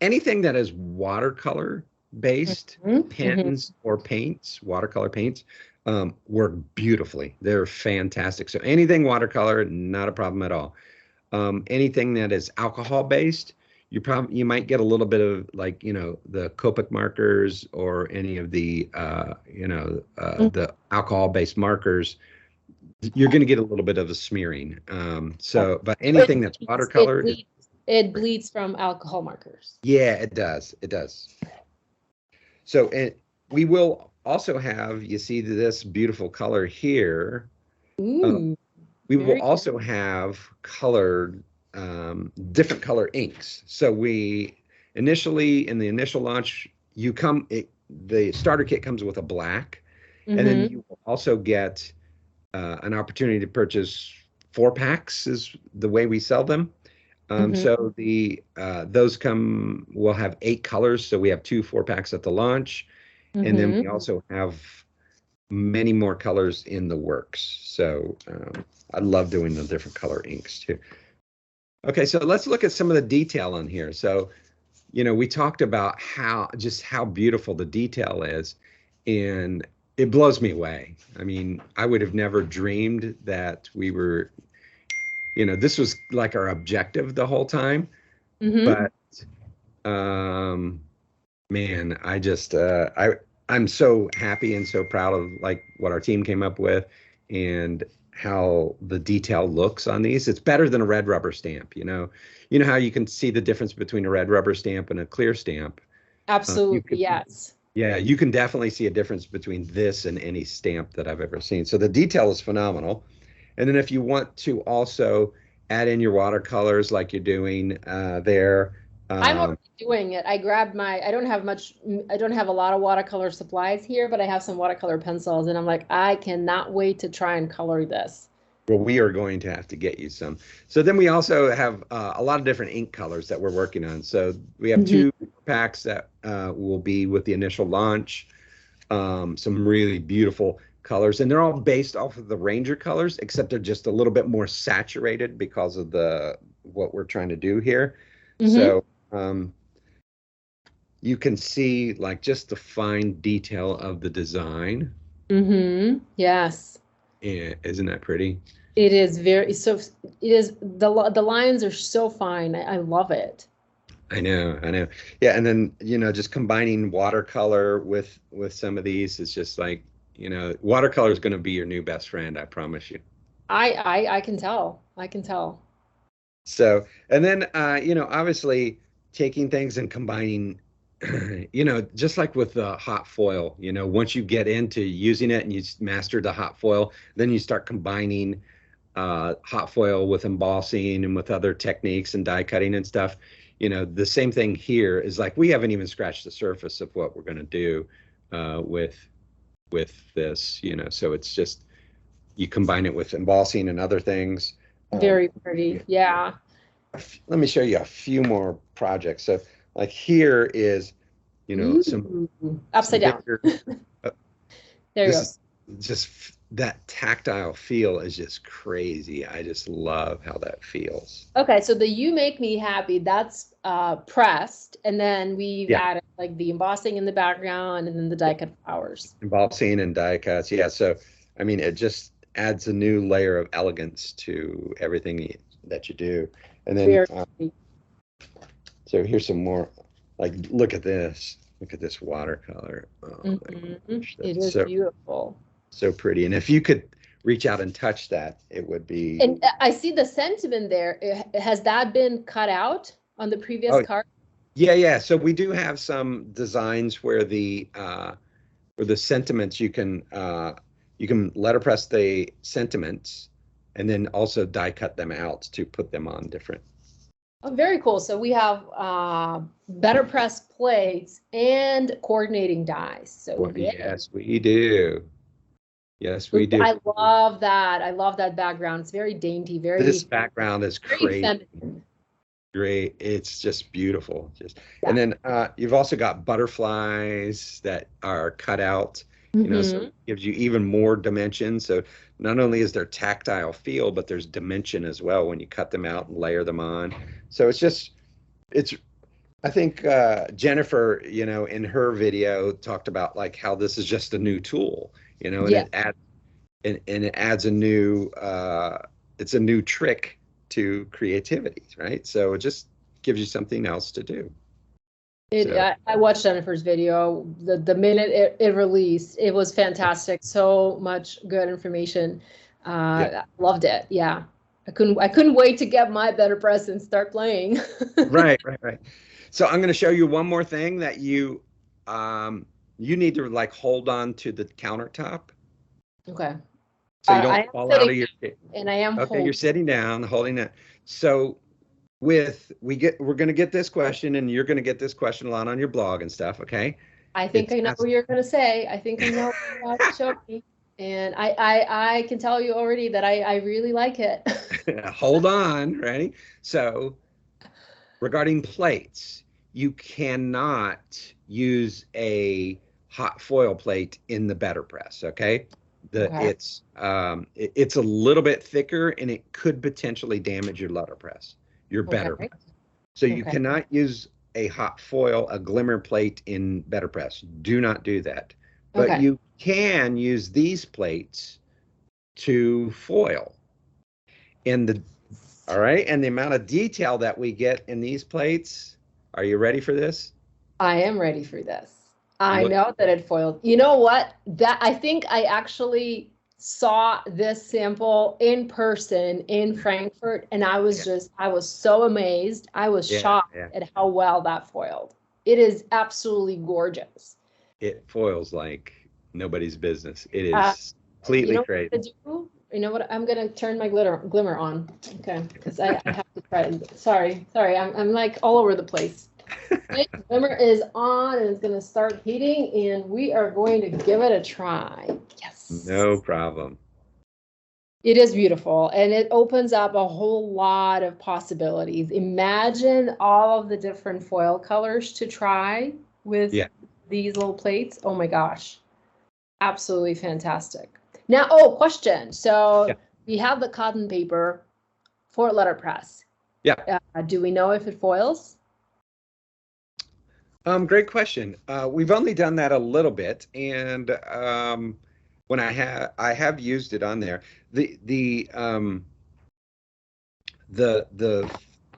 Speaker 2: Anything that is watercolor based, pens or paints, watercolor paints, work beautifully. They're fantastic. So anything watercolor, not a problem at all. Anything that is alcohol based, you might get a little bit of, like, the Copic markers or any of the the alcohol based markers. You're going to get a little bit of a smearing. But anything that's watercolor,
Speaker 1: it bleeds from alcohol markers.
Speaker 2: Yeah, it does. It does. So, and we will also have, you see this beautiful color here.
Speaker 1: Ooh,
Speaker 2: we will also have colored, different color inks. So we initially, in the initial launch, the starter kit comes with a black, and then you will also get an opportunity to purchase 4-packs, is the way we sell them. So those we'll have 8 colors. So we have 2 4-packs at the launch. And then we also have many more colors in the works. So I love doing the different color inks too. Okay, so let's look at some of the detail on here. So, we talked about how beautiful the detail is, and it blows me away. I mean, I would have never dreamed that we were, this was like our objective the whole time. But man, I'm so happy and so proud of, like, what our team came up with and how the detail looks on these. It's better than a red rubber stamp. How you can see the difference between a red rubber stamp and a clear stamp.
Speaker 1: Absolutely, yes.
Speaker 2: Yeah, you can definitely see a difference between this and any stamp that I've ever seen. So the detail is phenomenal. And then if you want to also add in your watercolors like you're doing there,
Speaker 1: I'm
Speaker 2: um,
Speaker 1: already doing it. I grabbed I don't have much, I don't have a lot of watercolor supplies here, but I have some watercolor pencils and I'm like, I cannot wait to try and color this.
Speaker 2: well, we are going to have to get you some. So then we also have a lot of different ink colors that we're working on. So we have
Speaker 1: Mhm.
Speaker 2: two packs that will be with the initial launch. Some really beautiful colors, and they're all based off of the Ranger colors, except they're just a little bit more saturated because of the what we're trying to do here.
Speaker 1: Mm-hmm.
Speaker 2: So you can see like just the fine detail of the design.
Speaker 1: Mm-hmm. Yes.
Speaker 2: And isn't that pretty?
Speaker 1: It is very so it is the lines are so fine. I love it.
Speaker 2: I know, I know. Yeah, and then just combining watercolor with some of these is just like, watercolor is going to be your new best friend, I promise you.
Speaker 1: I can tell. I can tell.
Speaker 2: So, and then, obviously taking things and combining, just like with the hot foil, once you get into using it and you master the hot foil, then you start combining hot foil with embossing and with other techniques and die cutting and stuff. The same thing here is like we haven't even scratched the surface of what we're going to do with this, so it's just you combine it with embossing and other things.
Speaker 1: Very
Speaker 2: Yeah.
Speaker 1: pretty. Yeah.
Speaker 2: Let me show you a few more projects. So like here is, some
Speaker 1: Ooh. Upside down.
Speaker 2: pictures. Uh,
Speaker 1: There you
Speaker 2: This
Speaker 1: go.
Speaker 2: is just that tactile feel is just crazy. I just love how that feels.
Speaker 1: Okay, so the You Make Me Happy, that's pressed, and then we've
Speaker 2: Yeah,
Speaker 1: added like the embossing in the background and then the die cut flowers.
Speaker 2: embossing and die cuts. Yeah, so I mean, it just adds a new layer of elegance to everything that you do. And then,
Speaker 1: Very pretty.
Speaker 2: so here's some more. Like, look at this. Look at this watercolor. Oh my
Speaker 1: Mhm.
Speaker 2: gosh,
Speaker 1: It
Speaker 2: that's
Speaker 1: is beautiful.
Speaker 2: so pretty. And if you could reach out and touch that, it would be.
Speaker 1: And I see the sentiment there. Has that been cut out on the previous
Speaker 2: Oh,
Speaker 1: card?
Speaker 2: yeah, yeah. So we do have some designs where the sentiments you can letterpress the sentiments and then also die cut them out to put them on different.
Speaker 1: Oh, very cool. So we have BetterPress plates and coordinating dies. So
Speaker 2: Well,
Speaker 1: yay.
Speaker 2: yes, we do. Yes, we
Speaker 1: Ooh,
Speaker 2: do.
Speaker 1: I love that. I love that background. It's very dainty,
Speaker 2: This background is
Speaker 1: very
Speaker 2: crazy.
Speaker 1: feminine.
Speaker 2: Great. It's just beautiful. Just
Speaker 1: Yeah.
Speaker 2: and then you've also got butterflies that are cut out, so
Speaker 1: Hmm.
Speaker 2: it gives you even more dimension. So not only is there tactile feel, but there's dimension as well when you cut them out and layer them on. So it's I think Jennifer, in her video talked about like how this is just a new tool, and
Speaker 1: Yeah,
Speaker 2: it adds a new it's a new trick to creativity, right? So it just gives you something else to do. So
Speaker 1: I watched Jennifer's video the minute it released. It was fantastic. So much good information.
Speaker 2: yeah,
Speaker 1: I loved it. Yeah. I couldn't wait to get my better press and start playing.
Speaker 2: right, right, right. So I'm going to show you one more thing that you need to like hold on to the countertop
Speaker 1: Okay.
Speaker 2: so you
Speaker 1: I
Speaker 2: don't
Speaker 1: am
Speaker 2: fall out
Speaker 1: sitting
Speaker 2: of your.
Speaker 1: and I am
Speaker 2: Okay, you're
Speaker 1: holding.
Speaker 2: sitting down, holding it. So we're going to get this question, and you're going to get this question a lot on your blog and stuff. Okay,
Speaker 1: I think
Speaker 2: it's
Speaker 1: I know what you're gonna say. I think I know what you're about to show me. And I can tell you already that I really like it.
Speaker 2: hold on, ready? So regarding plates, you cannot use a hot foil plate in the BetterPress. Okay,
Speaker 1: Okay.
Speaker 2: it's a little bit thicker and it could potentially damage your letterpress, your
Speaker 1: Okay.
Speaker 2: BetterPress. So you
Speaker 1: Okay.
Speaker 2: cannot use a hot foil, a glimmer plate in BetterPress. Do not do that. But
Speaker 1: Okay.
Speaker 2: you can use these plates to foil. And the all right, and the amount of detail that we get in these plates. Are you ready for this?
Speaker 1: I am ready for this. I
Speaker 2: Look,
Speaker 1: know that it foiled. You know what? That I think I actually saw this sample in person in Frankfurt, and
Speaker 2: yeah,
Speaker 1: I was so amazed. I was
Speaker 2: yeah,
Speaker 1: shocked
Speaker 2: yeah.
Speaker 1: at how well that foiled. It is absolutely gorgeous.
Speaker 2: It foils like nobody's business. It
Speaker 1: Uh,
Speaker 2: is completely
Speaker 1: you know
Speaker 2: crazy.
Speaker 1: what to do? You know what? I'm gonna turn my Glimmer on. Okay, because I have to try it. Sorry, I'm like all over the place. Okay, Glimmer is on and it's gonna start heating, and we are going to give it a try. Yes.
Speaker 2: No problem.
Speaker 1: It is beautiful, and it opens up a whole lot of possibilities. Imagine all of the different foil colors to try with
Speaker 2: Yeah.
Speaker 1: these little plates. Oh my gosh, absolutely fantastic. Now, question. So
Speaker 2: Yeah.
Speaker 1: we have the cotton paper for letterpress.
Speaker 2: Yeah.
Speaker 1: Do we know if it foils?
Speaker 2: Great question. We've only done that a little bit, and when I have used it on there. The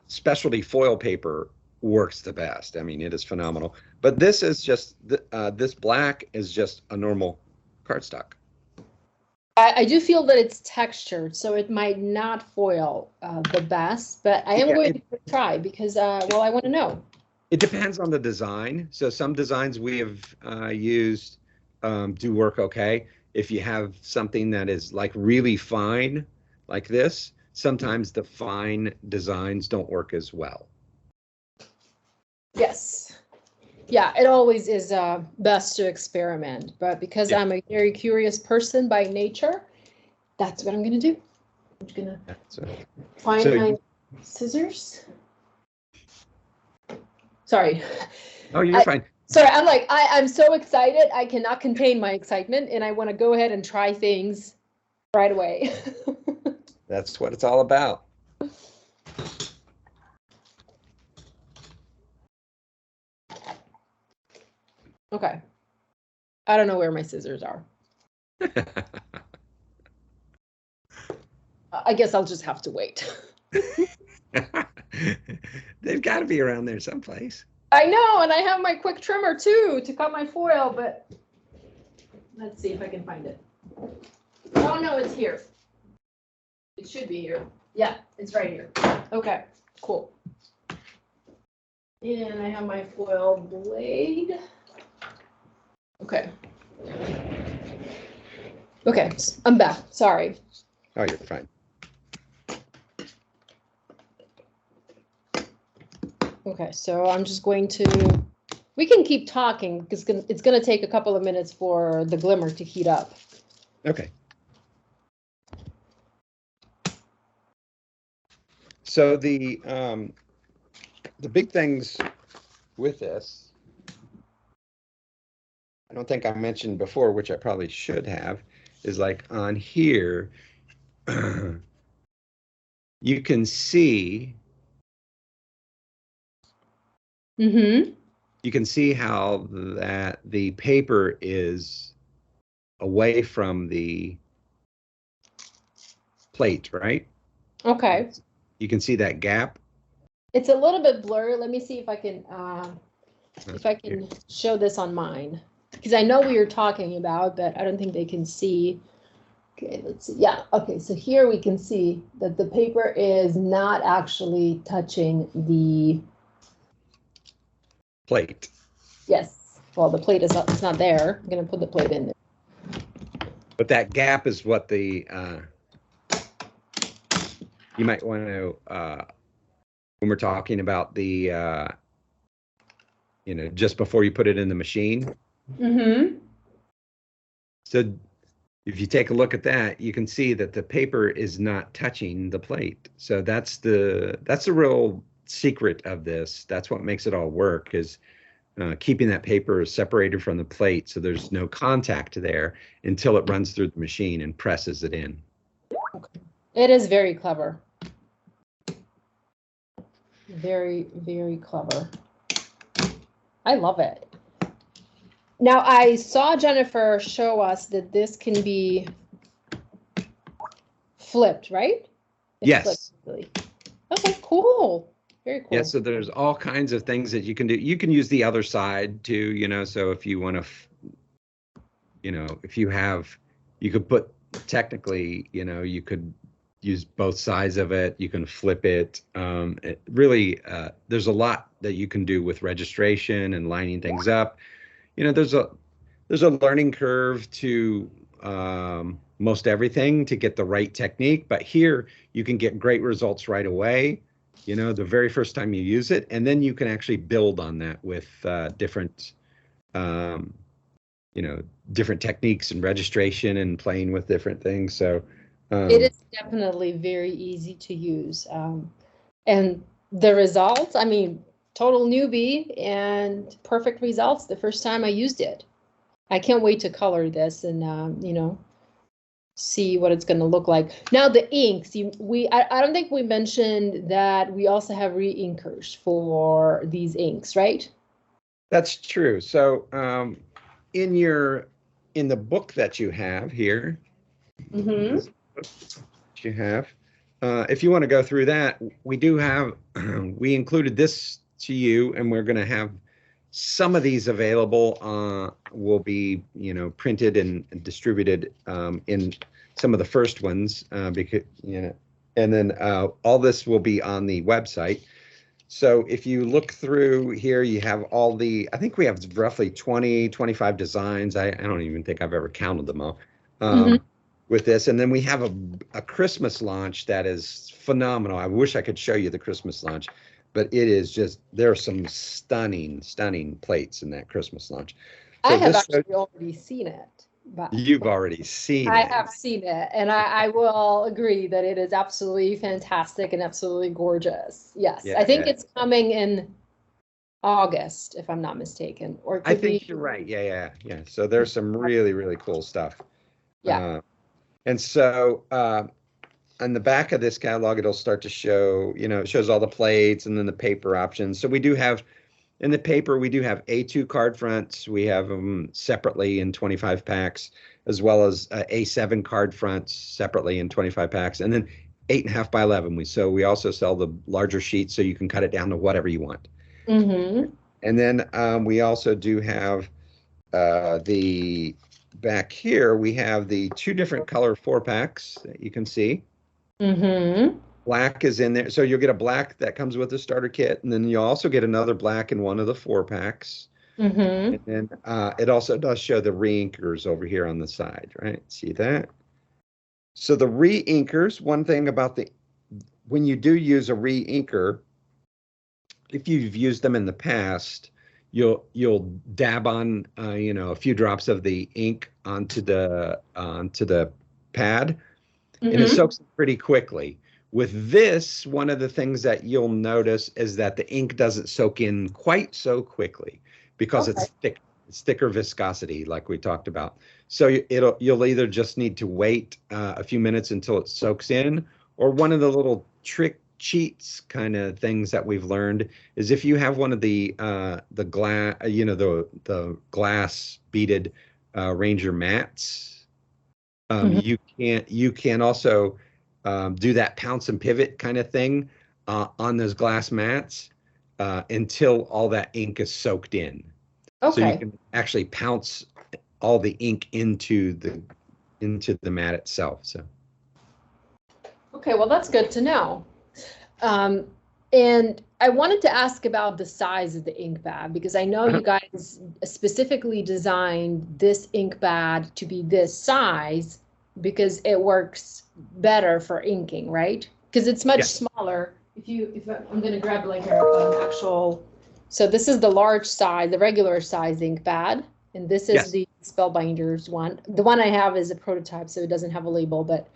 Speaker 2: specialty foil paper works the best. I mean, it is phenomenal. But this is just this black is just a normal cardstock.
Speaker 1: I do feel that it's textured, so it might not foil the best, but I am going to try because, well, I want to know.
Speaker 2: It depends on the design. So some designs we have used do work okay. If you have something that is like really fine, like this, sometimes the fine designs don't work as well.
Speaker 1: Yes. Yeah, it always is best to experiment, but because I'm a very curious person by nature, that's what I'm going to do. I'm just going to find my scissors. Sorry.
Speaker 2: Oh, you're fine.
Speaker 1: Sorry, I'm so excited. I cannot contain my excitement, and I want to go ahead and try things right away.
Speaker 2: That's what it's all about.
Speaker 1: Okay. I don't know where my scissors are. I guess I'll just have to wait.
Speaker 2: They've got to be around there someplace.
Speaker 1: I know, and I have my quick trimmer too to cut my foil, but let's see if I can find it. Oh no, it's here. It should be here. Yeah, it's right here. Okay, cool. And I have my foil blade. Okay. Okay, I'm back. Sorry.
Speaker 2: Oh, you're fine.
Speaker 1: Okay, so I'm just going to, we can keep talking because it's going to take a couple of minutes for the Glimmer to heat up.
Speaker 2: Okay. So the big things with this, I don't think I mentioned before, which I probably should have, is like on here, you can see.
Speaker 1: Mm-hmm.
Speaker 2: You can see how that the paper is away from the plate, right?
Speaker 1: Okay.
Speaker 2: You can see that gap.
Speaker 1: It's a little bit blurry. Let me see if I can show this on mine, because I know what you're talking about, but I don't think they can see. Okay, let's see. Yeah, okay, so here we can see that the paper is not actually touching the
Speaker 2: Plate.
Speaker 1: Yes. Well, the plate is not, it's not there. I'm going to put the plate in there.
Speaker 2: But that gap is what the you might want to when we're talking about the just before you put it in the machine.
Speaker 1: Mm-hmm.
Speaker 2: So if you take a look at that, you can see that the paper is not touching the plate. So that's the real secret of this. That's what makes it all work, is keeping that paper separated from the plate so there's no contact there until it runs through the machine and presses it in.
Speaker 1: Okay. It is very clever. Very, very clever. I love it. Now, I saw Jennifer show us that this can be flipped, right?
Speaker 2: Yes.
Speaker 1: Okay, cool. Very cool.
Speaker 2: Yeah, so there's all kinds of things that you can do. You can use the other side too, so if you want to, if you have, you could put, technically, you could use both sides of it. You can flip it. It really, there's a lot that you can do with registration and lining things up. There's there's a learning curve to most everything to get the right technique, but here you can get great results right away, the very first time you use it, and then you can actually build on that with different um, different techniques and registration and playing with different things. So
Speaker 1: it is definitely very easy to use. And the results, I mean, total newbie and perfect results the first time I used it. I can't wait to color this and, see what it's going to look like. Now the inks, I don't think we mentioned that we also have re-inkers for these inks, right?
Speaker 2: that's true. So in the book that you have here,
Speaker 1: Mm-hmm.
Speaker 2: you have, if you want to go through that, we do have, we included this to you, and we're going to have some of these available, will be, printed and distributed in some of the first ones, because, and then all this will be on the website. So if you look through here, you have all I think we have roughly 20, 25 designs. I don't even think I've ever counted them all. With this. And then we have a Christmas launch that is phenomenal. I wish I could show you the Christmas launch, but it is just, there are some stunning, stunning plates in that Christmas launch. So
Speaker 1: I have actually already seen it. But
Speaker 2: you've already seen
Speaker 1: I
Speaker 2: it.
Speaker 1: have seen it, and I will agree that it is absolutely fantastic and absolutely gorgeous. Yes,
Speaker 2: Yeah,
Speaker 1: I think it's coming in August, if I'm not mistaken, or it
Speaker 2: I
Speaker 1: could
Speaker 2: think
Speaker 1: be.
Speaker 2: you're right. Yeah. So there's some really, really cool stuff.
Speaker 1: Yeah.
Speaker 2: And so on the back of this catalog, it'll start to show, it shows all the plates and then the paper options. So we do have, in the paper, we do have A2 card fronts. We have them separately in 25 packs, as well as A7 card fronts separately in 25 packs. And then 8.5 by 11. So we also sell the larger sheets so you can cut it down to whatever you want.
Speaker 1: Mm-hmm.
Speaker 2: And then we also do have the back here, we have the 2 different color 4-packs that you can see.
Speaker 1: Mm-hmm.
Speaker 2: Black is in there. So you'll get a black that comes with the starter kit, and then you'll also get another black in one of the 4-packs.
Speaker 1: Mm-hmm.
Speaker 2: And then it also does show the re-inkers over here on the side, right? See that? So the re-inkers, one thing about when you do use a re-inker, if you've used them in the past, you'll dab on a few drops of the ink onto the pad, and it soaks pretty quickly. With this, one of the things that you'll notice is that the ink doesn't soak in quite so quickly because it's thick. It's thicker viscosity, like we talked about. So you'll either just need to wait a few minutes until it soaks in, or one of the little cheats kind of things that we've learned is if you have one of the glass, the glass beaded Ranger mats, you can also do that pounce and pivot kind of thing on those glass mats until all that ink is soaked in. So you can actually pounce all the ink into the mat itself. So.
Speaker 1: Okay, well, that's good to know. And I wanted to ask about the size of the ink pad, because I know you guys specifically designed this ink pad to be this size because it works better for inking, right? Because it's much smaller. I'm going to grab like an actual, so this is the large size, the regular size ink pad, and this is the Spellbinders one. The one I have is a prototype, so it doesn't have a label, but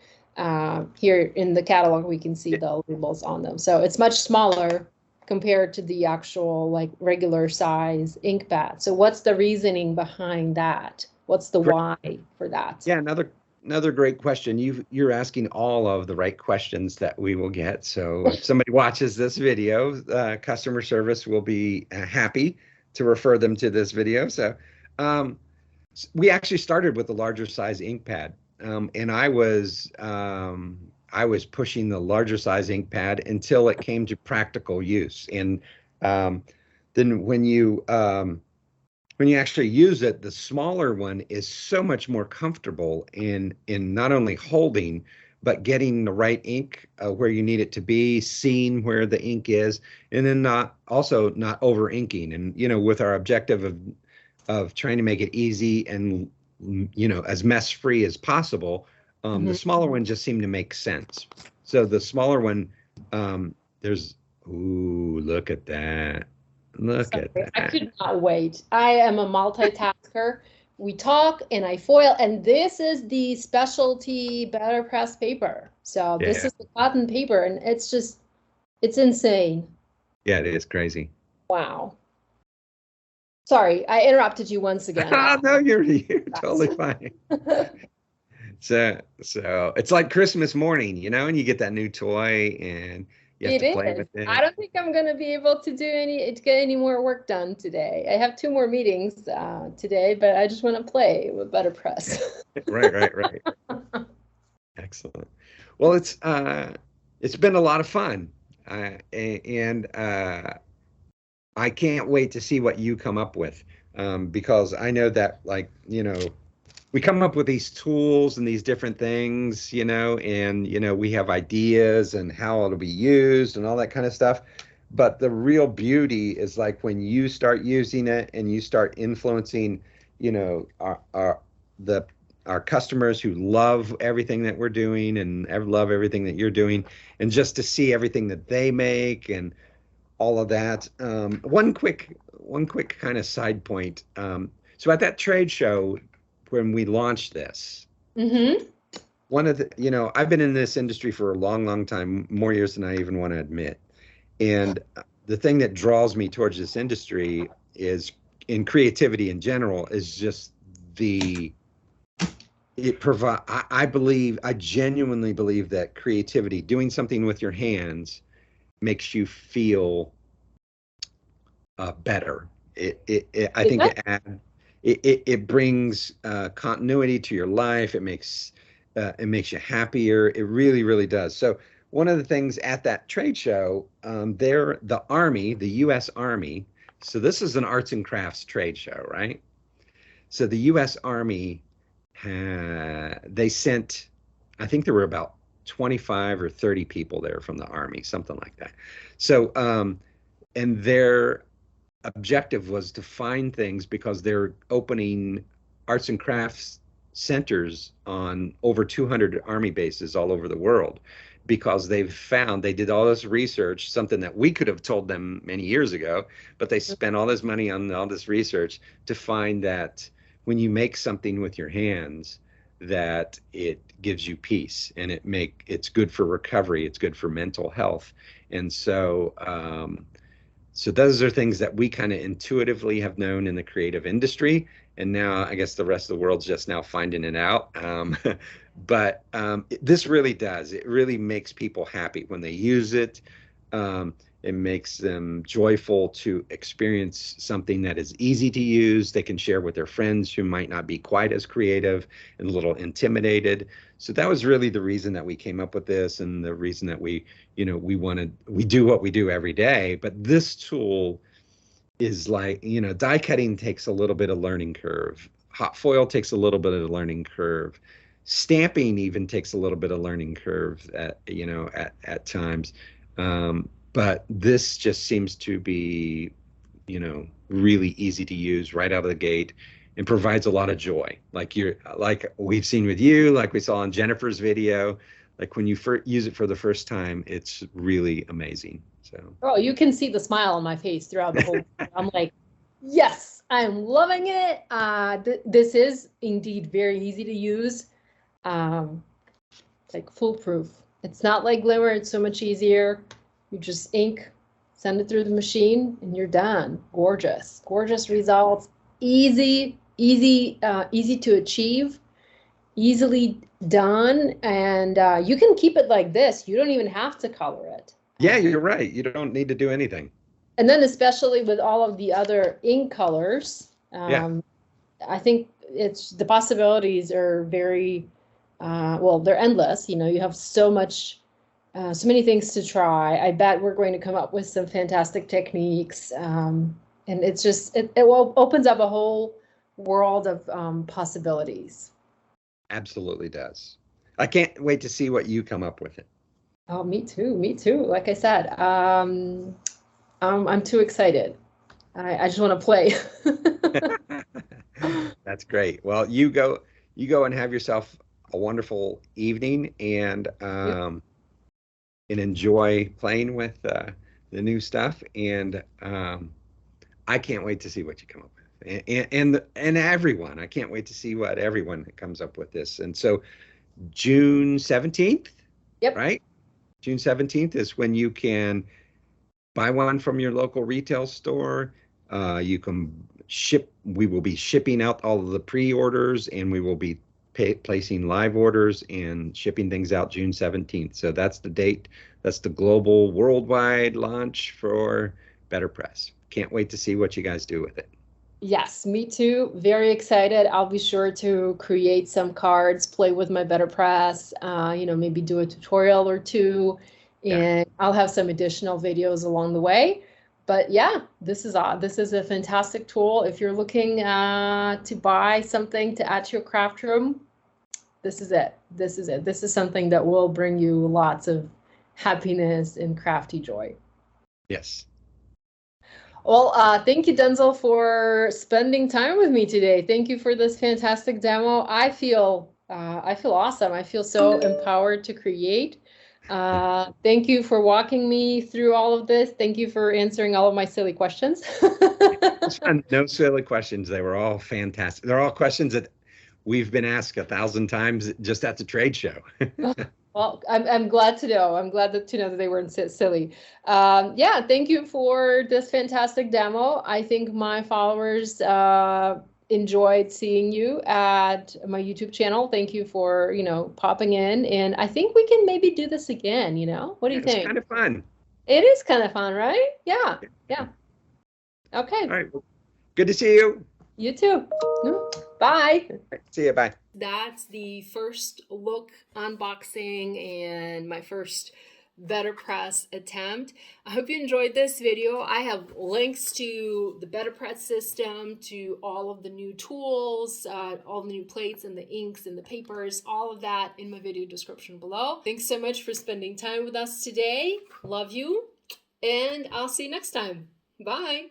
Speaker 1: here in the catalog we can see the labels on them. So it's much smaller compared to the actual like regular size ink pad. So what's the reasoning behind that? What's the why for that?
Speaker 2: Yeah, another great question. You're asking all of the right questions that we will get. So if somebody watches this video, customer service will be happy to refer them to this video. So we actually started with the larger size ink pad. And I was pushing the larger size ink pad until it came to practical use. And then when you actually use it, the smaller one is so much more comfortable in not only holding, but getting the right ink where you need it to be, seeing where the ink is, and then not over inking. And with our objective of trying to make it easy and, as mess free as possible. The smaller one just seemed to make sense. So the smaller one, there's, ooh, look at that. Look at that.
Speaker 1: I could not wait. I am a multitasker. We talk and I foil, and this is the specialty BetterPress paper. So this is the cotton paper, and it's insane.
Speaker 2: Yeah, it is crazy.
Speaker 1: Wow. Sorry, I interrupted you once again.
Speaker 2: No, you're totally fine. So it's like Christmas morning, and you get that new toy and you have to play with it.
Speaker 1: I don't think I'm going to be able to get any more work done today. I have 2 more meetings today, but I just want to play with BetterPress.
Speaker 2: Right. Excellent. Well, it's been a lot of fun, and I can't wait to see what you come up with, because I know that, we come up with these tools and these different things, and, we have ideas and how it'll be used and all that kind of stuff. But the real beauty is like when you start using it and you start influencing, our customers who love everything that we're doing and love everything that you're doing, and just to see everything that they make and all of that. One quick kind of side point. So at that trade show, when we launched this, one of the, I've been in this industry for a long, long time, more years than I even want to admit. And the thing that draws me towards this industry is, in creativity in general, is just I genuinely believe that creativity, doing something with your hands, makes you feel better. I think it brings continuity to your life. It makes you happier. It really, really does. So one of the things at that trade show, the Army, the U.S. Army. So this is an arts and crafts trade show, right? So the U.S. Army, they sent, I think there were about 25 or 30 people there from the Army, something like that. So, and their objective was to find things, because they're opening arts and crafts centers on over 200 Army bases all over the world, because they did all this research, something that we could have told them many years ago, but they spent all this money on all this research to find that when you make something with your hands, that it gives you peace, and it's good for recovery, it's good for mental health. And so so those are things that we kind of intuitively have known in the creative industry, and now I guess the rest of the world's just now finding it out. But this really does. It really makes people happy when they use it. It makes them joyful to experience something that is easy to use. They can share with their friends who might not be quite as creative and a little intimidated. So that was really the reason that we came up with this, and the reason that we do what we do every day. But this tool is like, die cutting takes a little bit of learning curve. Hot foil takes a little bit of a learning curve. Stamping even takes a little bit of learning curve at times. But this just seems to be, really easy to use right out of the gate, and provides a lot of joy. Like we've seen with you, like we saw in Jennifer's video, like when you use it for the first time, it's really amazing. So.
Speaker 1: You can see the smile on my face throughout the whole. I'm like, yes, I'm loving it. This is indeed very easy to use. Like foolproof. It's not like Glimmer. It's so much easier. You just ink, send it through the machine, and you're done. Gorgeous results. Easy to achieve, easily done, and you can keep it like this. You don't even have to color it.
Speaker 2: Yeah, you're right. You don't need to do anything.
Speaker 1: And then especially with all of the other ink colors, I think the possibilities are very, they're endless. You have so many things to try. I bet we're going to come up with some fantastic techniques. And it's just, it opens up a whole world of possibilities.
Speaker 2: Absolutely does. I can't wait to see what you come up with it.
Speaker 1: Oh, me too. Like I said, I'm too excited. I just want to play.
Speaker 2: That's great. Well, you go and have yourself a wonderful evening and enjoy playing with the new stuff. And I can't wait to see what you come up with. And everyone, I can't wait to see what everyone comes up with this. And so June 17th,
Speaker 1: Yep.
Speaker 2: right? June 17th is when you can buy one from your local retail store. You can ship, we will be shipping out all of the pre-orders, and we will be placing live orders and shipping things out June 17th. So that's the date. That's the global worldwide launch for BetterPress. Can't wait to see what you guys do with it.
Speaker 1: Yes, me too. Very excited. I'll be sure to create some cards, play with my BetterPress, maybe do a tutorial or two,
Speaker 2: Yeah.
Speaker 1: and I'll have some additional videos along the way. But yeah, this is a fantastic tool. If you're looking to buy something to add to your craft room, this is it. This is it. This is something that will bring you lots of happiness and crafty joy.
Speaker 2: Yes.
Speaker 1: Well, thank you, Denzil, for spending time with me today. Thank you for this fantastic demo. I feel awesome. I feel so empowered to create. Thank you for walking me through all of this. Thank you for answering all of my silly questions.
Speaker 2: It's fun. No silly questions. They were all fantastic. They're all questions that we've been asked 1,000 times just at the trade show.
Speaker 1: Well, I'm glad to know. I'm glad to know that they weren't silly. Yeah, thank you for this fantastic demo. I think my followers enjoyed seeing you at my YouTube channel. Thank you for, popping in. And I think we can maybe do this again, What do you
Speaker 2: It's
Speaker 1: think?
Speaker 2: kind of fun.
Speaker 1: It is kind of fun, right? Yeah. Yeah.
Speaker 2: All
Speaker 1: Okay.
Speaker 2: right. Well, good to see you.
Speaker 1: You too. Bye.
Speaker 2: See you. Bye.
Speaker 1: That's the first look unboxing and my first BetterPress attempt. I hope you enjoyed this video. I have links to the BetterPress system, to all of the new tools, all the new plates and the inks and the papers, all of that in my video description below. Thanks so much for spending time with us today. Love you, and I'll see you next time. Bye.